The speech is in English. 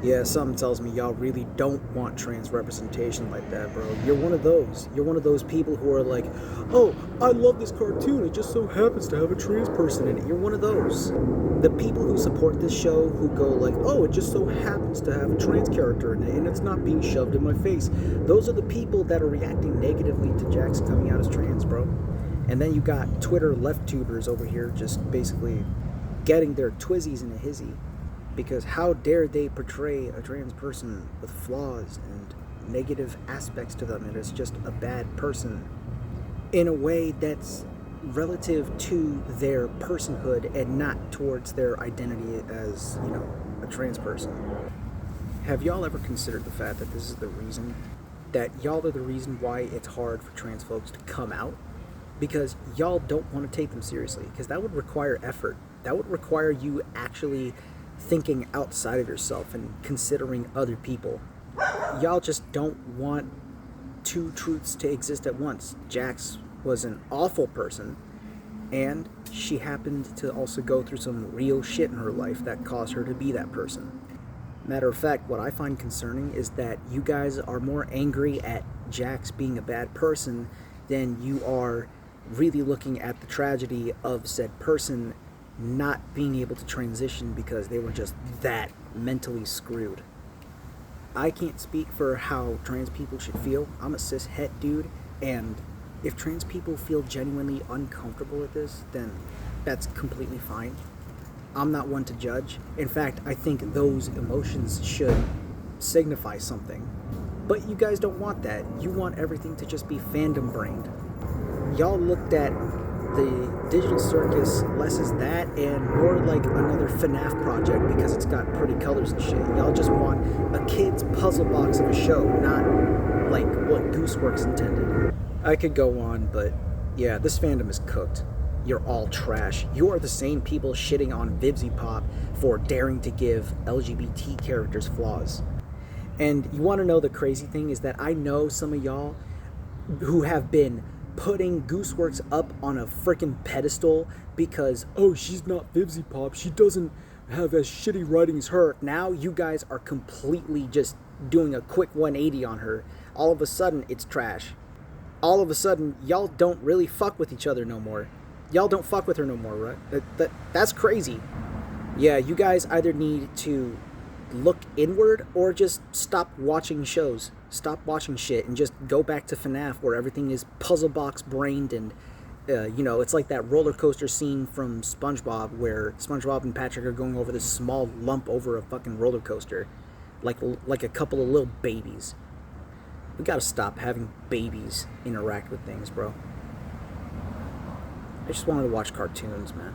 Yeah, something tells me y'all really don't want trans representation like that, bro. You're one of those. You're one of those people who are like, oh, I love this cartoon. It just so happens to have a trans person in it. You're one of those. The people who support this show who go like, oh, it just so happens to have a trans character in it and it's not being shoved in my face. Those are the people that are reacting negatively to Jax coming out as trans, bro. And then you got Twitter left tubers over here just basically getting their twizzies in a hizzy because how dare they portray a trans person with flaws and negative aspects to them and it's just a bad person in a way that's relative to their personhood and not towards their identity as, a trans person. Have y'all ever considered the fact that this is the reason that y'all are the reason why it's hard for trans folks to come out? Because y'all don't want to take them seriously because that would require effort. That would require you actually thinking outside of yourself and considering other people. Y'all just don't want two truths to exist at once. Jax was an awful person, and she happened to also go through some real shit in her life that caused her to be that person. Matter of fact, what I find concerning is that you guys are more angry at Jax being a bad person than you are really looking at the tragedy of said person not being able to transition because they were just that mentally screwed. I can't speak for how trans people should feel. I'm a cis het dude, and if trans people feel genuinely uncomfortable with this, then that's completely fine. I'm not one to judge. In fact, I think those emotions should signify something. But you guys don't want that. You want everything to just be fandom brained. Y'all looked at the digital circus less as that and more like another FNAF project because it's got pretty colors and shit. Y'all just want a kid's puzzle box of a show, not like what gooseworx intended. I could go on, but yeah, this fandom is cooked. You're all trash. You are the same people shitting on Vibsy Pop for daring to give LGBT characters flaws. And you want to know the crazy thing is that I know some of y'all who have been putting gooseworx up on a freaking pedestal because, oh, she's not Vibsy Pop, she doesn't have as shitty writing as her. Now you guys are completely just doing a quick 180 on her. All of a sudden, it's trash. All of a sudden, y'all don't really fuck with each other no more. Y'all don't fuck with her no more, right? That's crazy. Yeah, you guys either need to look inward or just stop watching shows. Stop watching shit and just go back to FNAF where everything is puzzle box brained and it's like that roller coaster scene from SpongeBob where SpongeBob and Patrick are going over this small lump over a fucking roller coaster like a couple of little babies. We gotta stop having babies interact with things, bro. I just wanted to watch cartoons, man.